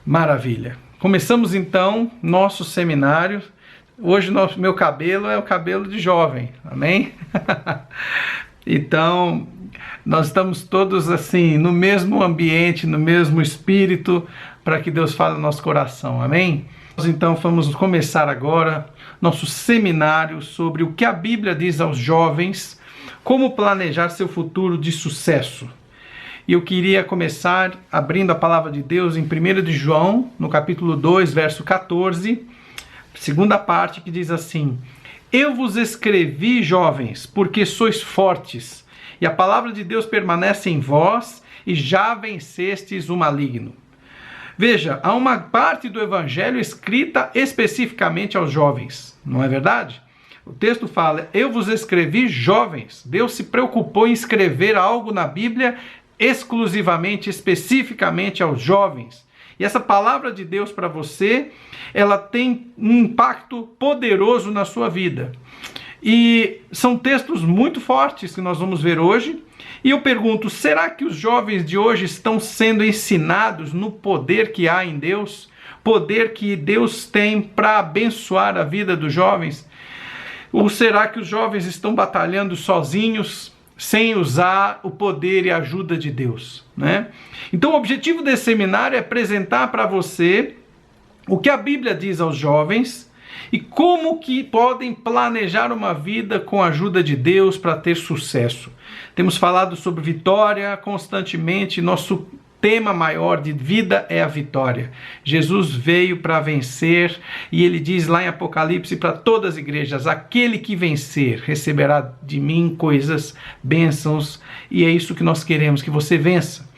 Maravilha. Começamos então nosso seminário. Hoje meu cabelo é o cabelo de jovem, amém? Então, nós estamos todos assim, no mesmo ambiente, no mesmo espírito, para que Deus fale no nosso coração, amém? Então, vamos começar agora nosso seminário sobre o que a Bíblia diz aos jovens, como planejar seu futuro de sucesso. E eu queria começar abrindo a palavra de Deus em 1 de João, no capítulo 2, verso 14, segunda parte, que diz assim: Eu vos escrevi, jovens, porque sois fortes, e a palavra de Deus permanece em vós, e já vencestes o maligno. Veja, há uma parte do evangelho escrita especificamente aos jovens, não é verdade? O texto fala: eu vos escrevi, jovens. Deus se preocupou em escrever algo na Bíblia exclusivamente, especificamente aos jovens. E essa palavra de Deus para você, ela tem um impacto poderoso na sua vida. E são textos muito fortes que nós vamos ver hoje. E eu pergunto, será que os jovens de hoje estão sendo ensinados no poder que há em Deus? Poder que Deus tem para abençoar a vida dos jovens? Ou será que os jovens estão batalhando sozinhos, sem usar o poder e a ajuda de Deus, né? Então o objetivo desse seminário é apresentar para você o que a Bíblia diz aos jovens e como que podem planejar uma vida com a ajuda de Deus para ter sucesso. Temos falado sobre vitória constantemente, nosso tema maior de vida é a vitória. Jesus veio para vencer e ele diz lá em Apocalipse para todas as igrejas: aquele que vencer receberá de mim coisas, bênçãos, e é isso que nós queremos, que você vença.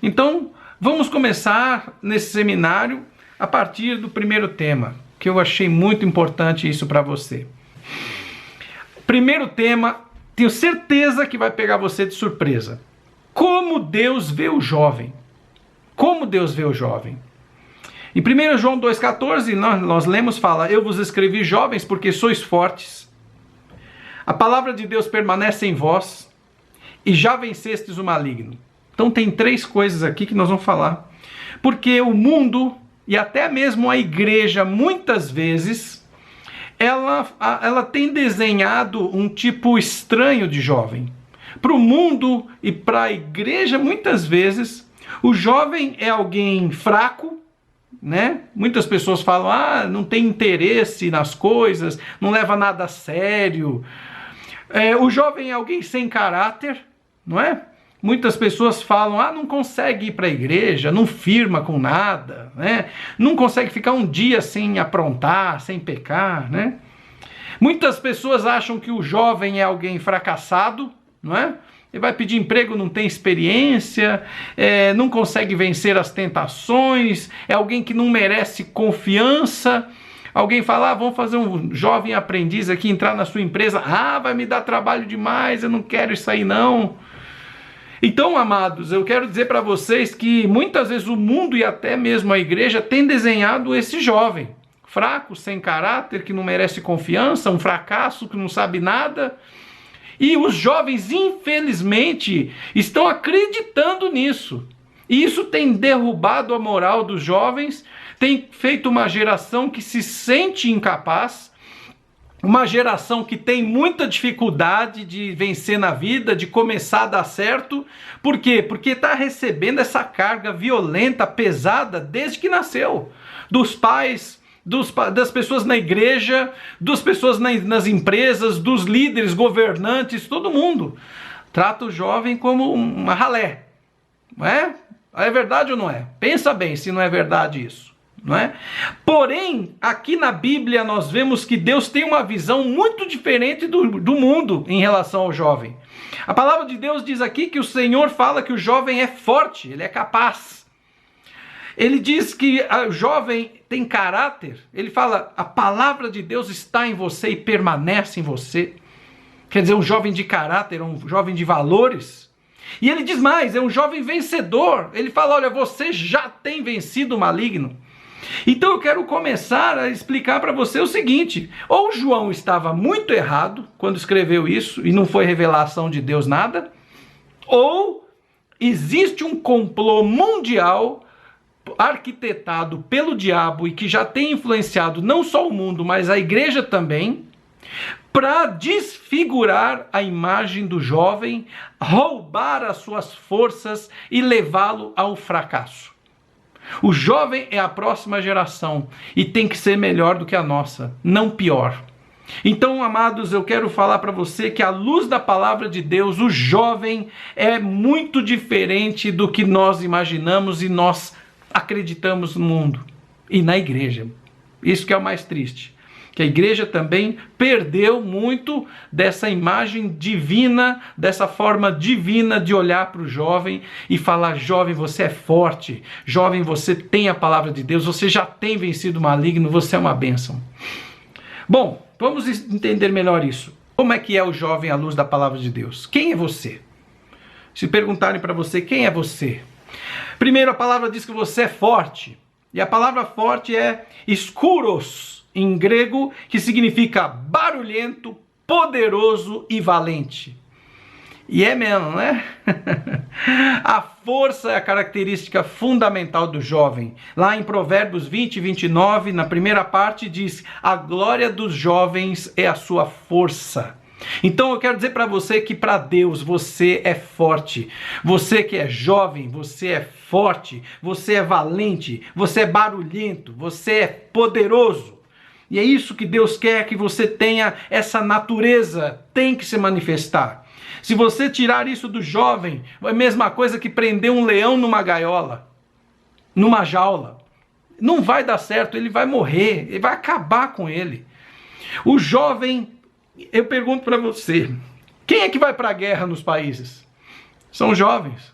Então, vamos começar nesse seminário a partir do primeiro tema, que eu achei muito importante isso para você. Primeiro tema, tenho certeza que vai pegar você de surpresa. Como Deus vê o jovem? Como Deus vê o jovem? Em 1 João 2,14, nós lemos, fala: eu vos escrevi, jovens, porque sois fortes. A palavra de Deus permanece em vós e já vencestes o maligno. Então tem três coisas aqui que nós vamos falar. Porque o mundo e até mesmo a igreja, muitas vezes, ela tem desenhado um tipo estranho de jovem. Para o mundo e para a igreja, muitas vezes, o jovem é alguém fraco, né? Muitas pessoas falam: não tem interesse nas coisas, não leva nada a sério. O jovem é alguém sem caráter, não é? Muitas pessoas falam: não consegue ir para a igreja, não firma com nada, né? Não consegue ficar um dia sem aprontar, sem pecar, né? Muitas pessoas acham que o jovem é alguém fracassado, não é? Ele vai pedir emprego, não tem experiência, não consegue vencer as tentações, é alguém que não merece confiança. Alguém fala: vamos fazer um jovem aprendiz aqui, entrar na sua empresa. Vai me dar trabalho demais, eu não quero isso aí não. Então, amados, eu quero dizer para vocês que muitas vezes o mundo e até mesmo a igreja tem desenhado esse jovem fraco, sem caráter, que não merece confiança, um fracasso, que não sabe nada. E os jovens, infelizmente, estão acreditando nisso. E isso tem derrubado a moral dos jovens, tem feito uma geração que se sente incapaz, uma geração que tem muita dificuldade de vencer na vida, de começar a dar certo. Por quê? Porque está recebendo essa carga violenta, pesada, desde que nasceu. Dos pais, das pessoas na igreja, das pessoas nas empresas, dos líderes, governantes, todo mundo trata o jovem como uma ralé, não é? É verdade ou não é? Pensa bem se não é verdade isso, não é? Porém, aqui na Bíblia nós vemos que Deus tem uma visão muito diferente do mundo em relação ao jovem. A palavra de Deus diz aqui que o Senhor fala que o jovem é forte, ele é capaz. Ele diz que o jovem tem caráter. Ele fala: a palavra de Deus está em você e permanece em você. Quer dizer, um jovem de caráter, um jovem de valores. E ele diz mais, é um jovem vencedor. Ele fala: olha, você já tem vencido o maligno. Então eu quero começar a explicar para você o seguinte: ou João estava muito errado quando escreveu isso e não foi revelação de Deus nada, ou existe um complô mundial arquitetado pelo diabo e que já tem influenciado não só o mundo, mas a igreja também, para desfigurar a imagem do jovem, roubar as suas forças e levá-lo ao fracasso. O jovem é a próxima geração e tem que ser melhor do que a nossa, não pior. Então, amados, eu quero falar para você que à luz da palavra de Deus, o jovem é muito diferente do que nós imaginamos e nós acreditamos no mundo e na igreja. Isso que é o mais triste. Que a igreja também perdeu muito dessa imagem divina, dessa forma divina de olhar para o jovem e falar: jovem, você é forte, jovem, você tem a palavra de Deus, você já tem vencido o maligno, você é uma bênção. Bom, vamos entender melhor isso. Como é que é o jovem à luz da palavra de Deus? Quem é você? Se perguntarem para você, quem é você? Primeiro, a palavra diz que você é forte. E a palavra forte é escuros, em grego, que significa barulhento, poderoso e valente. E é mesmo, né? A força é a característica fundamental do jovem. Lá em Provérbios 20 e 29, na primeira parte, diz: a glória dos jovens é a sua força. Então eu quero dizer para você que para Deus você é forte. Você que é jovem, você é forte, você é valente, você é barulhento, você é poderoso. E é isso que Deus quer, que você tenha essa natureza, tem que se manifestar. Se você tirar isso do jovem, é a mesma coisa que prender um leão numa gaiola, numa jaula. Não vai dar certo, ele vai morrer, ele vai acabar com ele. O jovem, eu pergunto para você, quem é que vai para a guerra nos países? São jovens.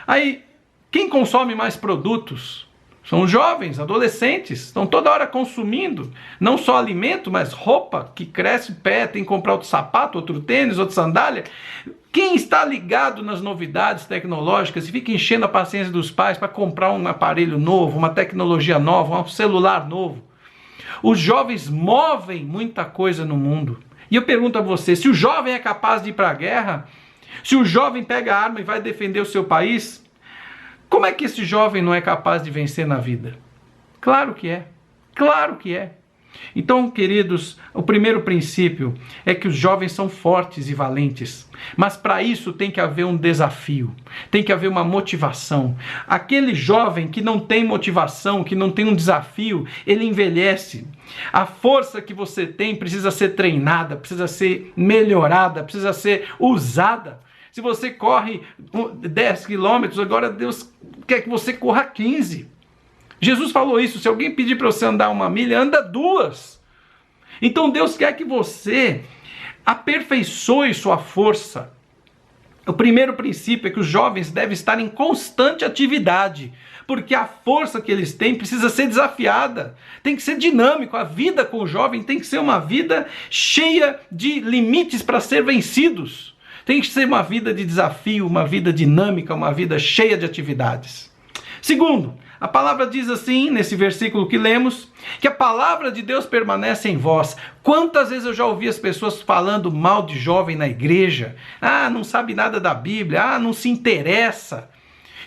Aí, quem consome mais produtos? São os jovens, adolescentes, estão toda hora consumindo, não só alimento, mas roupa, que cresce o pé, tem que comprar outro sapato, outro tênis, outra sandália. Quem está ligado nas novidades tecnológicas e fica enchendo a paciência dos pais para comprar um aparelho novo, uma tecnologia nova, um celular novo? Os jovens movem muita coisa no mundo. E eu pergunto a você, se o jovem é capaz de ir para a guerra, se o jovem pega a arma e vai defender o seu país, como é que esse jovem não é capaz de vencer na vida? Claro que é. Claro que é. Então, queridos, o primeiro princípio é que os jovens são fortes e valentes. Mas para isso tem que haver um desafio. Tem que haver uma motivação. Aquele jovem que não tem motivação, que não tem um desafio, ele envelhece. A força que você tem precisa ser treinada, precisa ser melhorada, precisa ser usada. Se você corre 10 quilômetros, agora Deus quer que você corra 15. Jesus falou isso: se alguém pedir para você andar 1 milha, anda 2. Então Deus quer que você aperfeiçoe sua força. O primeiro princípio é que os jovens devem estar em constante atividade, porque a força que eles têm precisa ser desafiada, tem que ser dinâmico. A vida com o jovem tem que ser uma vida cheia de limites para ser vencidos. Tem que ser uma vida de desafio, uma vida dinâmica, uma vida cheia de atividades. Segundo, a palavra diz assim, nesse versículo que lemos, que a palavra de Deus permanece em vós. Quantas vezes eu já ouvi as pessoas falando mal de jovem na igreja? Ah, não sabe nada da Bíblia, ah, não se interessa.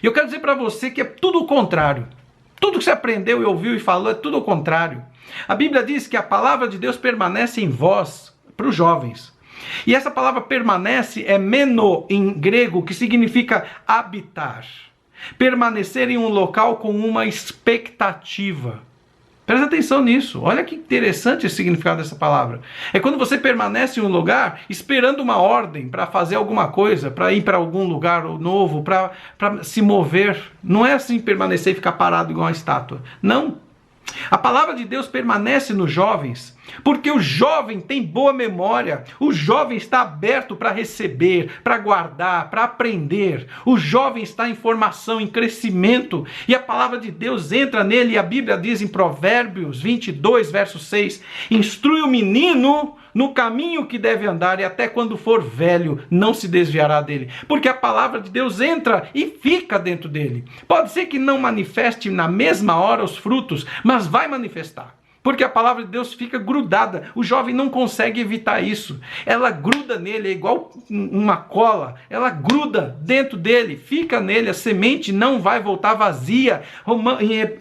E eu quero dizer para você que é tudo o contrário. Tudo que você aprendeu e ouviu e falou é tudo o contrário. A Bíblia diz que a palavra de Deus permanece em vós, para os jovens. E essa palavra permanece é meno em grego, que significa habitar. Permanecer em um local com uma expectativa. Presta atenção nisso. Olha que interessante o significado dessa palavra. É quando você permanece em um lugar esperando uma ordem para fazer alguma coisa, para ir para algum lugar novo, para se mover. Não é assim permanecer e ficar parado igual uma estátua. Não. A palavra de Deus permanece nos jovens, porque o jovem tem boa memória, o jovem está aberto para receber, para guardar, para aprender, o jovem está em formação, em crescimento, e a palavra de Deus entra nele, e a Bíblia diz em Provérbios 22, verso 6, instrui o menino no caminho que deve andar, e até quando for velho não se desviará dele, porque a palavra de Deus entra e fica dentro dele. Pode ser que não manifeste na mesma hora os frutos, mas vai manifestar. Porque a palavra de Deus fica grudada. O jovem não consegue evitar isso. Ela gruda nele, é igual uma cola. Ela gruda dentro dele, fica nele. A semente não vai voltar vazia.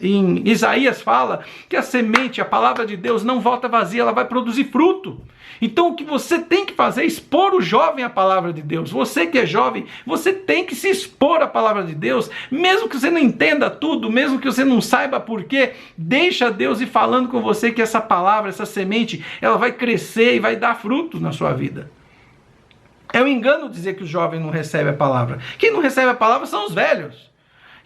Em Isaías fala que a semente, a palavra de Deus, não volta vazia, ela vai produzir fruto. Então o que você tem que fazer é expor o jovem à palavra de Deus. Você que é jovem, você tem que se expor à palavra de Deus, mesmo que você não entenda tudo, mesmo que você não saiba porquê, deixa Deus ir falando com você que essa palavra, essa semente, ela vai crescer e vai dar frutos na sua vida. É um engano dizer que o jovem não recebe a palavra. Quem não recebe a palavra são os velhos.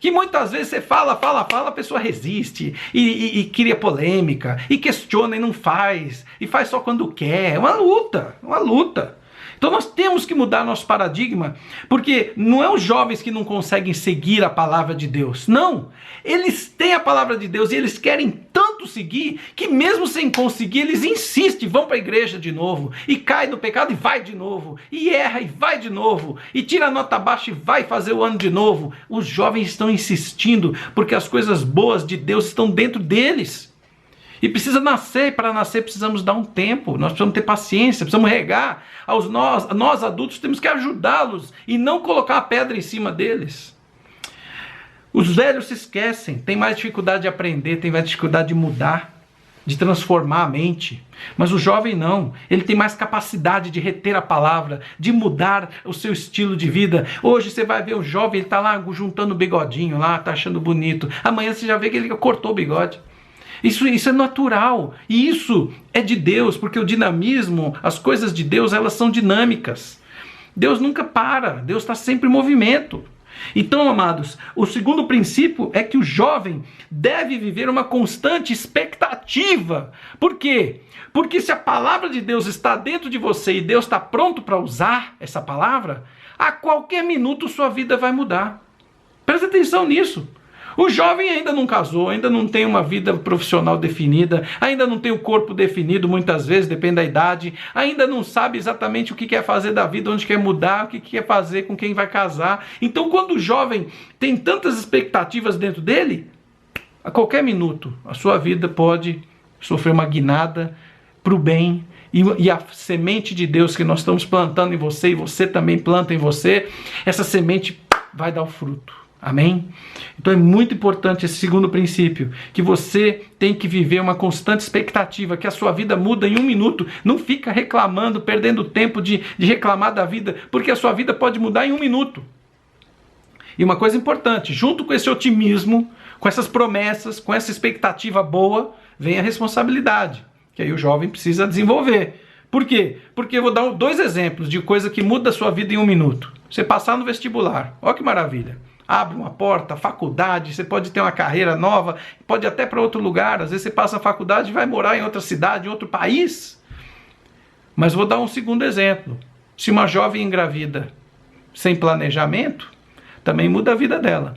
Que muitas vezes você fala, a pessoa resiste e cria polêmica, e questiona e não faz, e faz só quando quer. É uma luta, uma luta. Então nós temos que mudar nosso paradigma, porque não é os jovens que não conseguem seguir a palavra de Deus. Não, eles têm a palavra de Deus e eles querem tanto seguir, que mesmo sem conseguir, eles insistem, vão para a igreja de novo, e cai no pecado e vai de novo, e erra e vai de novo, e tira a nota baixa e vai fazer o ano de novo. Os jovens estão insistindo, porque as coisas boas de Deus estão dentro deles. E precisa nascer, e para nascer precisamos dar um tempo, nós precisamos ter paciência, precisamos regar. Nós adultos temos que ajudá-los e não colocar a pedra em cima deles. Os velhos se esquecem, têm mais dificuldade de aprender, têm mais dificuldade de mudar, de transformar a mente. Mas o jovem não, ele tem mais capacidade de reter a palavra, de mudar o seu estilo de vida. Hoje você vai ver o jovem, ele está lá juntando o bigodinho, lá, está achando bonito. Amanhã você já vê que ele cortou o bigode. Isso é natural, e isso é de Deus, porque o dinamismo, as coisas de Deus, elas são dinâmicas. Deus nunca para, Deus está sempre em movimento. Então, amados, o segundo princípio é que o jovem deve viver uma constante expectativa. Por quê? Porque se a palavra de Deus está dentro de você e Deus está pronto para usar essa palavra, a qualquer minuto sua vida vai mudar. Presta atenção nisso. O jovem ainda não casou, ainda não tem uma vida profissional definida, ainda não tem o corpo definido, muitas vezes, depende da idade, ainda não sabe exatamente o que quer fazer da vida, onde quer mudar, o que quer fazer, com quem vai casar. Então, quando o jovem tem tantas expectativas dentro dele, a qualquer minuto, a sua vida pode sofrer uma guinada para o bem, e a semente de Deus que nós estamos plantando em você, e você também planta em você, essa semente vai dar o fruto. Amém? Então é muito importante esse segundo princípio, que você tem que viver uma constante expectativa, que a sua vida muda em um minuto. Não fica reclamando, perdendo tempo de reclamar da vida, porque a sua vida pode mudar em um minuto. E uma coisa importante, junto com esse otimismo, com essas promessas, com essa expectativa boa, vem a responsabilidade, que aí o jovem precisa desenvolver. Por quê? Porque eu vou dar 2 exemplos de coisa que muda a sua vida em um minuto. Você passar no vestibular, olha que maravilha. Abre uma porta, faculdade, você pode ter uma carreira nova, pode até para outro lugar, às vezes você passa a faculdade e vai morar em outra cidade, em outro país. Mas vou dar um segundo exemplo. Se uma jovem engravida sem planejamento, também muda a vida dela.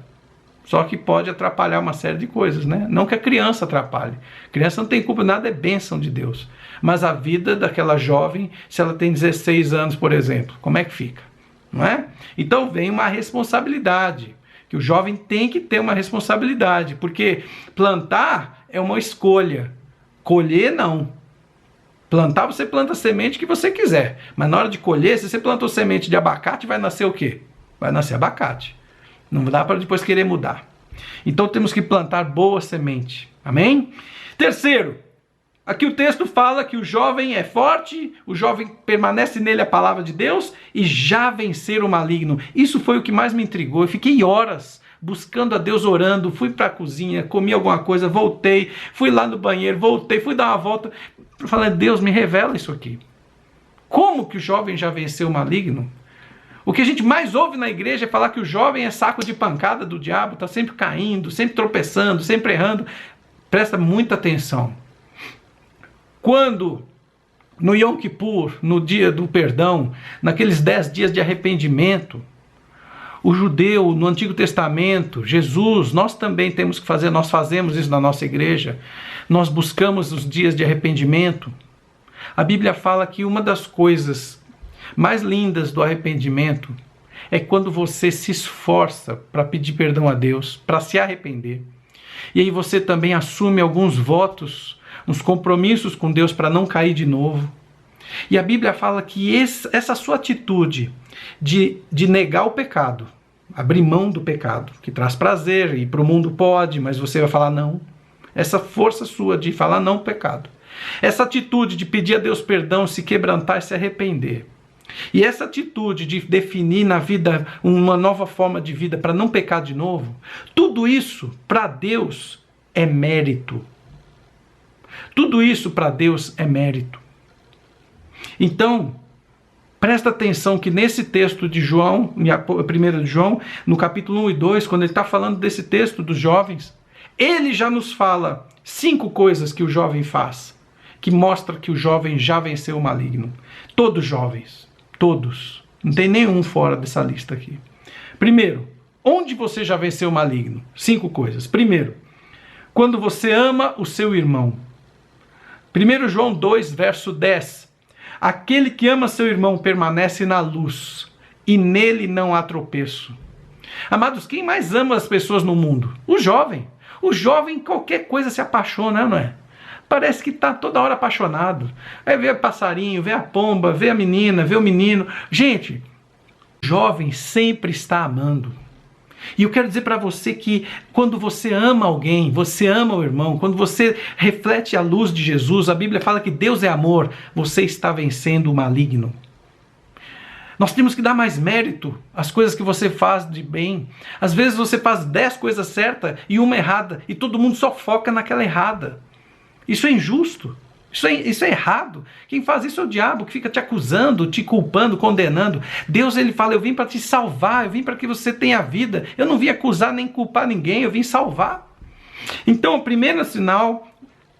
Só que pode atrapalhar uma série de coisas, né? Não que a criança atrapalhe. A criança não tem culpa, nada é bênção de Deus. Mas a vida daquela jovem, se ela tem 16 anos, por exemplo, como é que fica? Não é? Então vem uma responsabilidade, que o jovem tem que ter uma responsabilidade, porque plantar é uma escolha, colher não. Plantar, você planta a semente que você quiser, mas na hora de colher, se você plantou semente de abacate, vai nascer o quê? Vai nascer abacate. Não dá para depois querer mudar. Então temos que plantar boa semente. Amém? Terceiro, aqui o texto fala que o jovem é forte, o jovem permanece nele a palavra de Deus e já vencer o maligno. Isso foi o que mais me intrigou. Eu fiquei horas buscando a Deus, orando, fui para a cozinha, comi alguma coisa, voltei, fui lá no banheiro, voltei, fui dar uma volta, falando, Deus, me revela isso aqui. Como que o jovem já venceu o maligno? O que a gente mais ouve na igreja é falar que o jovem é saco de pancada do diabo, está sempre caindo, sempre tropeçando, sempre errando. Presta muita atenção. Quando, no Yom Kippur, no dia do perdão, naqueles 10 dias de arrependimento, o judeu, no Antigo Testamento, Jesus, nós também temos que fazer, nós fazemos isso na nossa igreja, nós buscamos os dias de arrependimento. A Bíblia fala que uma das coisas mais lindas do arrependimento é quando você se esforça para pedir perdão a Deus, para se arrepender. E aí você também assume alguns votos uns compromissos com Deus para não cair de novo. E a Bíblia fala que essa sua atitude de negar o pecado, abrir mão do pecado, que traz prazer, e para o mundo pode, mas você vai falar não. Essa força sua de falar não ao pecado. Essa atitude de pedir a Deus perdão, se quebrantar e se arrepender. E essa atitude de definir na vida uma nova forma de vida para não pecar de novo, tudo isso para Deus é mérito. Tudo isso para Deus é mérito. Então, presta atenção que nesse texto de João, 1 de João, no capítulo 1 e 2, quando ele está falando desse texto dos jovens, ele já nos fala 5 coisas que o jovem faz, que mostra que o jovem já venceu o maligno. Todos jovens, todos. Não tem nenhum fora dessa lista aqui. Primeiro, onde você já venceu o maligno? 5 coisas. Primeiro, quando você ama o seu irmão. 1 João 2, verso 10. Aquele que ama seu irmão permanece na luz, e nele não há tropeço. Amados, quem mais ama as pessoas no mundo? O jovem. O jovem, qualquer coisa se apaixona, não é? Parece que está toda hora apaixonado. Aí vê o passarinho, vê a pomba, vê a menina, vê o menino. Gente, o jovem sempre está amando. E eu quero dizer para você que quando você ama alguém, você ama o irmão, quando você reflete a luz de Jesus, a Bíblia fala que Deus é amor, você está vencendo o maligno. Nós temos que dar mais mérito às coisas que você faz de bem. Às vezes você faz 10 coisas certas e uma errada, e todo mundo só foca naquela errada. Isso é injusto. Isso é errado. Quem faz isso é o diabo, que fica te acusando, te culpando, condenando. Deus, ele fala, eu vim para te salvar, eu vim para que você tenha vida. Eu não vim acusar nem culpar ninguém, eu vim salvar. Então, o primeiro sinal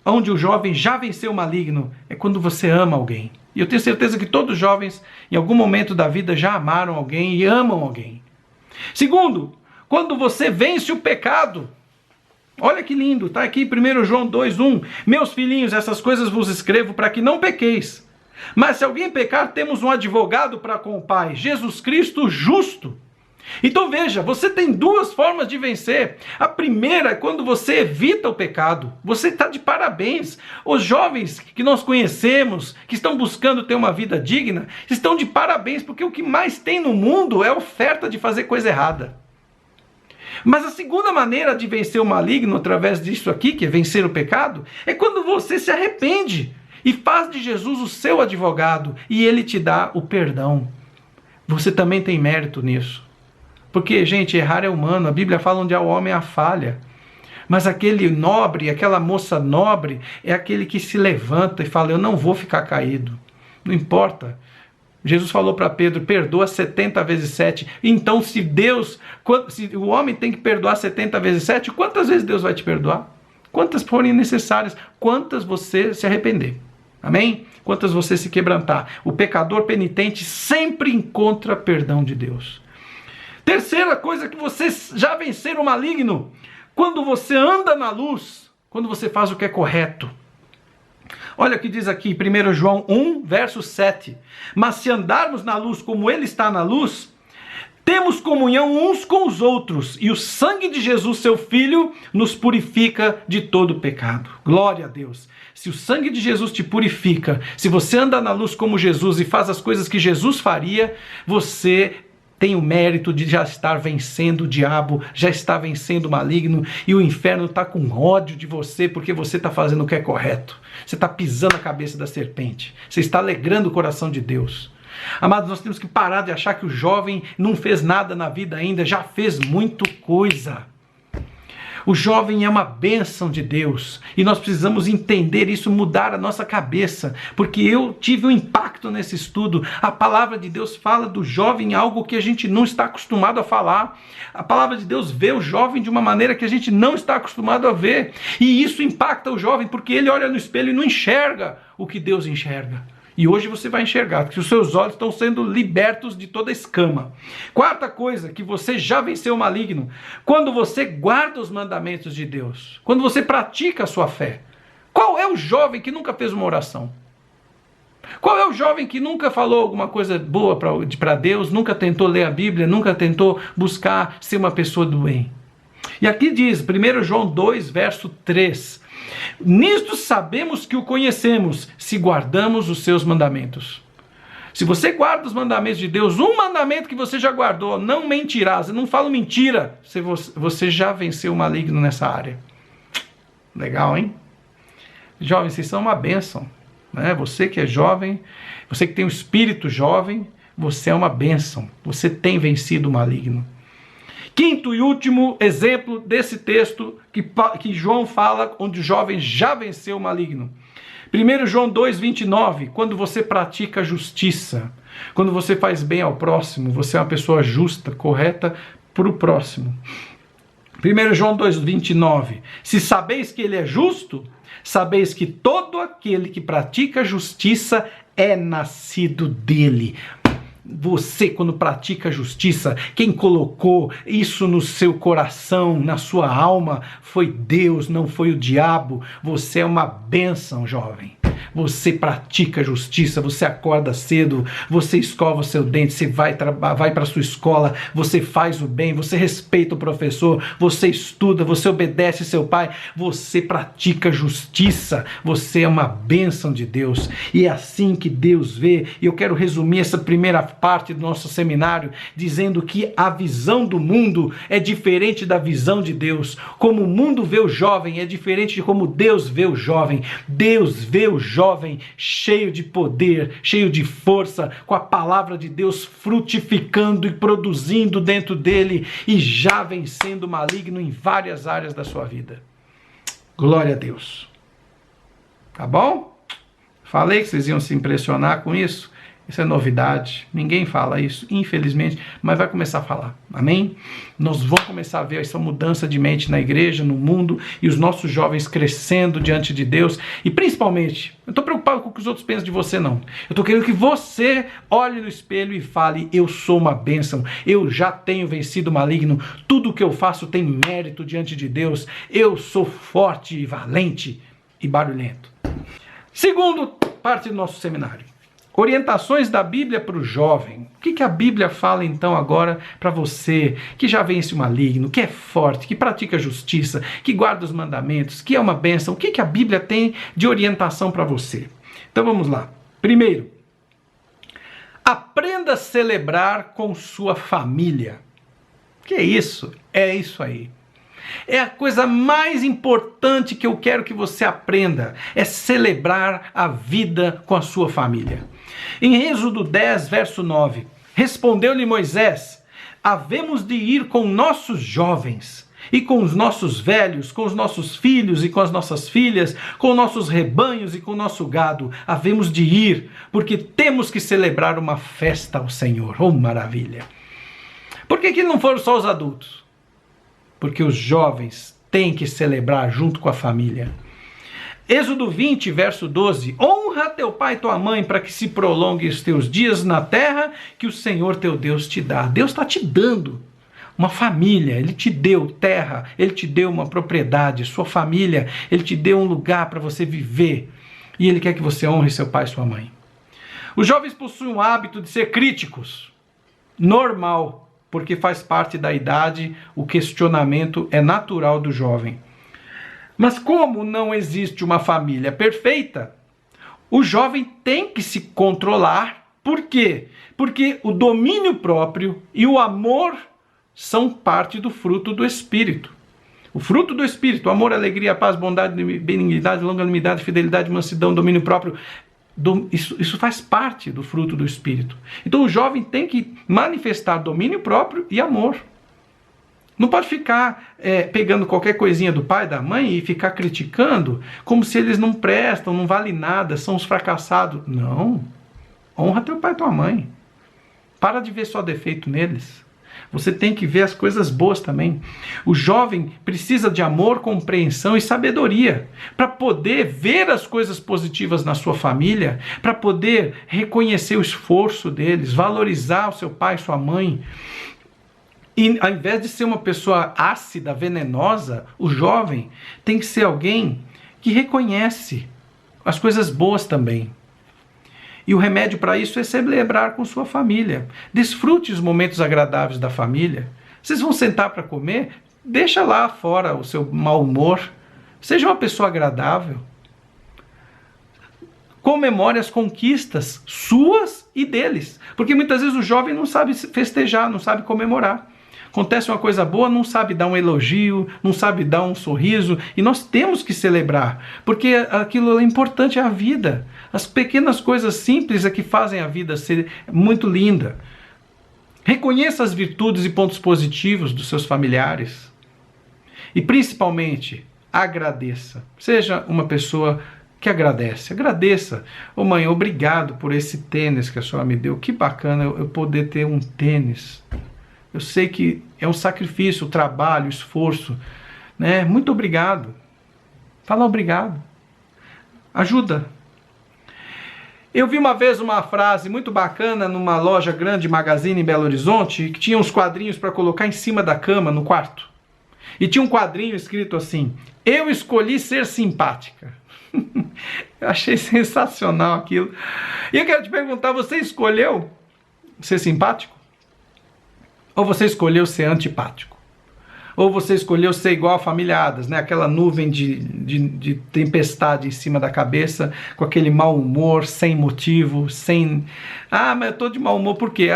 onde o jovem já venceu o maligno é quando você ama alguém. E eu tenho certeza que todos os jovens, em algum momento da vida, já amaram alguém e amam alguém. Segundo, quando você vence o pecado. Olha que lindo, está aqui 1 João 2:1. Meus filhinhos, essas coisas vos escrevo para que não pequeis. Mas se alguém pecar, temos um advogado para com o Pai, Jesus Cristo justo. Então veja, você tem 2 formas de vencer. A primeira é quando você evita o pecado. Você está de parabéns. Os jovens que nós conhecemos, que estão buscando ter uma vida digna, estão de parabéns, porque o que mais tem no mundo é a oferta de fazer coisa errada. Mas a segunda maneira de vencer o maligno através disso aqui, que é vencer o pecado, é quando você se arrepende e faz de Jesus o seu advogado e ele te dá o perdão. Você também tem mérito nisso. Porque, gente, errar é humano. A Bíblia fala onde há o homem há falha. Mas aquele nobre, aquela moça nobre, é aquele que se levanta e fala, eu não vou ficar caído. Não importa. Jesus falou para Pedro, perdoa 70 vezes 7. Então, se o homem tem que perdoar 70 vezes 7, quantas vezes Deus vai te perdoar? Quantas forem necessárias? Quantas você se arrepender? Amém? Quantas você se quebrantar? O pecador penitente sempre encontra perdão de Deus. Terceira coisa que você já vencer o maligno, quando você anda na luz, quando você faz o que é correto. Olha o que diz aqui, 1 João 1, verso 7. Mas se andarmos na luz como ele está na luz, temos comunhão uns com os outros, e o sangue de Jesus, seu Filho, nos purifica de todo pecado. Glória a Deus. Se o sangue de Jesus te purifica, se você anda na luz como Jesus e faz as coisas que Jesus faria, você tem o mérito de já estar vencendo o diabo, já está vencendo o maligno, e o inferno está com ódio de você, porque você está fazendo o que é correto. Você está pisando a cabeça da serpente. Você está alegrando o coração de Deus. Amados, nós temos que parar de achar que o jovem não fez nada na vida ainda, já fez muita coisa. O jovem é uma bênção de Deus e nós precisamos entender isso, mudar a nossa cabeça, porque eu tive um impacto nesse estudo. A palavra de Deus fala do jovem algo que a gente não está acostumado a falar. A palavra de Deus vê o jovem de uma maneira que a gente não está acostumado a ver, e isso impacta o jovem porque ele olha no espelho e não enxerga o que Deus enxerga. E hoje você vai enxergar que os seus olhos estão sendo libertos de toda escama. Quarta coisa, que você já venceu o maligno. Quando você guarda os mandamentos de Deus. Quando você pratica a sua fé. Qual é o jovem que nunca fez uma oração? Qual é o jovem que nunca falou alguma coisa boa para Deus, nunca tentou ler a Bíblia, nunca tentou buscar ser uma pessoa do bem? E aqui diz, 1 João 2, verso 3, nisto sabemos que o conhecemos, se guardamos os seus mandamentos. Se você guarda os mandamentos de Deus, um mandamento que você já guardou, não mentirás, não falo mentira, você já venceu o maligno nessa área. Legal, hein? Jovens, vocês são uma bênção, né? Você que é jovem, você que tem um espírito jovem, você é uma bênção, você tem vencido o maligno. Quinto e último exemplo desse texto que João fala, onde o jovem já venceu o maligno. 1 João 2,29, quando você pratica justiça, quando você faz bem ao próximo, você é uma pessoa justa, correta para o próximo. 1 João 2,29, se sabeis que ele é justo, sabeis que todo aquele que pratica justiça é nascido dele. Você, quando pratica justiça, quem colocou isso no seu coração, na sua alma, foi Deus, não foi o diabo. Você é uma bênção, jovem. Você pratica justiça, você acorda cedo, você escova o seu dente, você vai para a sua escola, você faz o bem, você respeita o professor, você estuda, você obedece seu pai, você pratica justiça, você é uma bênção de Deus. E é assim que Deus vê. E eu quero resumir essa primeira parte do nosso seminário dizendo que a visão do mundo é diferente da visão de Deus. Como o mundo vê o jovem é diferente de como Deus vê o jovem. Deus vê o jovem cheio de poder, cheio de força, com a palavra de Deus frutificando e produzindo dentro dele e já vencendo o maligno em várias áreas da sua vida. Glória a Deus. Tá bom? Falei que vocês iam se impressionar com isso. Isso é novidade, ninguém fala isso, infelizmente, mas vai começar a falar, amém? Nós vamos começar a ver essa mudança de mente na igreja, no mundo, e os nossos jovens crescendo diante de Deus, e principalmente, eu não estou preocupado com o que os outros pensam de você não, eu estou querendo que você olhe no espelho e fale, eu sou uma bênção, eu já tenho vencido o maligno, tudo o que eu faço tem mérito diante de Deus, eu sou forte e valente e barulhento. Segundo parte do nosso seminário. Orientações da Bíblia para o jovem. O que a Bíblia fala então agora para você que já vence o maligno, que é forte, que pratica justiça, que guarda os mandamentos, que é uma bênção? O que a Bíblia tem de orientação para você? Então vamos lá. Primeiro, aprenda a celebrar com sua família. Que é isso? É isso aí. É a coisa mais importante que eu quero que você aprenda, é celebrar a vida com a sua família. Em Êxodo 10, verso 9, respondeu-lhe Moisés, havemos de ir com nossos jovens, e com os nossos velhos, com os nossos filhos e com as nossas filhas, com nossos rebanhos e com o nosso gado, havemos de ir, porque temos que celebrar uma festa ao Senhor. Oh, maravilha! Por que não foram só os adultos? Porque os jovens têm que celebrar junto com a família. Êxodo 20, verso 12. Honra teu pai e tua mãe para que se prolonguem os teus dias na terra que o Senhor teu Deus te dá. Deus está te dando uma família, Ele te deu terra, Ele te deu uma propriedade, sua família, Ele te deu um lugar para você viver. E Ele quer que você honre seu pai e sua mãe. Os jovens possuem o hábito de ser críticos. Normal. Porque faz parte da idade, o questionamento é natural do jovem. Mas como não existe uma família perfeita, o jovem tem que se controlar. Por quê? Porque o domínio próprio e o amor são parte do fruto do Espírito. O fruto do Espírito, amor, alegria, paz, bondade, benignidade, longanimidade, fidelidade, mansidão, domínio próprio, isso faz parte do fruto do Espírito. Então o jovem tem que manifestar domínio próprio e amor. Não pode ficar pegando qualquer coisinha do pai, da mãe e ficar criticando como se eles não prestam, não valem nada, são os fracassados. Não. Honra teu pai e tua mãe. Para de ver só defeito neles. Você tem que ver as coisas boas também. O jovem precisa de amor, compreensão e sabedoria para poder ver as coisas positivas na sua família, para poder reconhecer o esforço deles, valorizar o seu pai e sua mãe. E ao invés de ser uma pessoa ácida, venenosa, o jovem tem que ser alguém que reconhece as coisas boas também. E o remédio para isso é celebrar com sua família. Desfrute os momentos agradáveis da família. Vocês vão sentar para comer? Deixa lá fora o seu mau humor. Seja uma pessoa agradável. Comemore as conquistas suas e deles. Porque muitas vezes o jovem não sabe festejar, não sabe comemorar. Acontece uma coisa boa, não sabe dar um elogio, não sabe dar um sorriso. E nós temos que celebrar, porque aquilo é importante, é a vida. As pequenas coisas simples é que fazem a vida ser muito linda. Reconheça as virtudes e pontos positivos dos seus familiares. E principalmente, agradeça. Seja uma pessoa que agradece. Agradeça. Ô mãe, obrigado por esse tênis que a senhora me deu. Que bacana eu poder ter um tênis. Eu sei que é um sacrifício, o trabalho, o esforço, né? Muito obrigado. Fala obrigado. Ajuda. Eu vi uma vez uma frase muito bacana numa loja grande, Magazine, em Belo Horizonte, que tinha uns quadrinhos para colocar em cima da cama, no quarto. E tinha um quadrinho escrito assim: eu escolhi ser simpática. Eu achei sensacional aquilo. E eu quero te perguntar, você escolheu ser simpático? Ou você escolheu ser antipático? Ou você escolheu ser igual a família Adas, né? Aquela nuvem de tempestade em cima da cabeça, com aquele mau humor, sem motivo, sem... Ah, mas eu tô de mau humor por quê?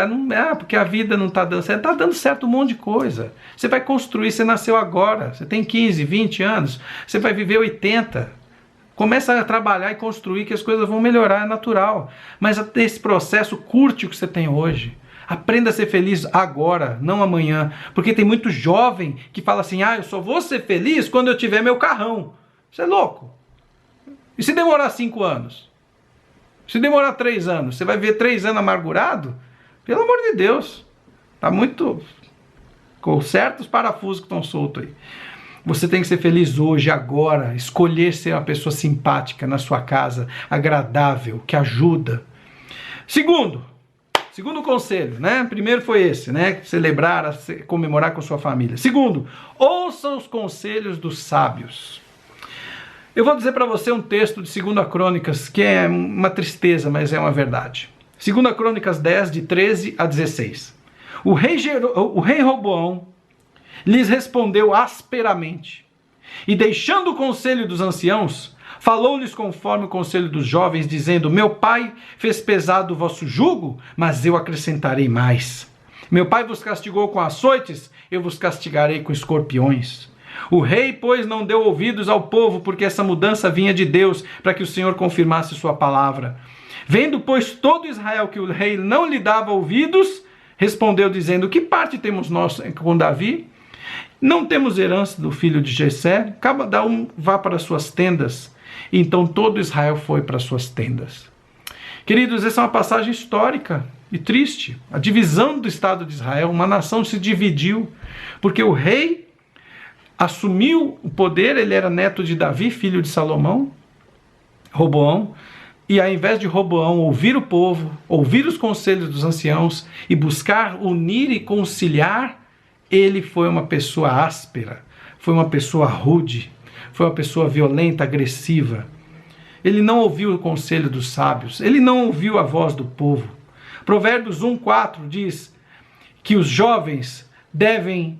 Porque a vida não tá dando certo. Tá dando certo um monte de coisa. Você vai construir, você nasceu agora, você tem 15, 20 anos, você vai viver 80. Começa a trabalhar e construir que as coisas vão melhorar, é natural. Mas esse processo, curte o que você tem hoje. Aprenda a ser feliz agora, não amanhã. Porque tem muito jovem que fala assim: eu só vou ser feliz quando eu tiver meu carrão. Você é louco. E se demorar 5 anos? Se demorar 3 anos? Você vai ver 3 anos amargurado? Pelo amor de Deus. Tá muito... com certos parafusos que estão soltos aí. Você tem que ser feliz hoje, agora. Escolher ser uma pessoa simpática na sua casa, agradável, que ajuda. Segundo conselho, né? Primeiro foi esse, né? Celebrar, comemorar com sua família. Segundo, ouça os conselhos dos sábios. Eu vou dizer para você um texto de 2 Crônicas, que é uma tristeza, mas é uma verdade. 2 Crônicas 10, de 13 a 16. O rei Roboão lhes respondeu asperamente, e deixando o conselho dos anciãos, falou-lhes conforme o conselho dos jovens, dizendo: meu pai fez pesado o vosso jugo, mas eu acrescentarei mais. Meu pai vos castigou com açoites, eu vos castigarei com escorpiões. O rei, pois, não deu ouvidos ao povo, porque essa mudança vinha de Deus, para que o Senhor confirmasse sua palavra. Vendo, pois, todo Israel que o rei não lhe dava ouvidos, respondeu dizendo: que parte temos nós com Davi? Não temos herança do filho de Jessé? Cada um vá para suas tendas. Então todo Israel foi para suas tendas. Queridos, essa é uma passagem histórica e triste. A divisão do Estado de Israel, uma nação se dividiu, porque o rei assumiu o poder, ele era neto de Davi, filho de Salomão, Roboão, e ao invés de Roboão ouvir o povo, ouvir os conselhos dos anciãos e buscar unir e conciliar, ele foi uma pessoa áspera, foi uma pessoa rude, foi uma pessoa violenta, agressiva. Ele não ouviu o conselho dos sábios, ele não ouviu a voz do povo. Provérbios 1:4 diz que os jovens devem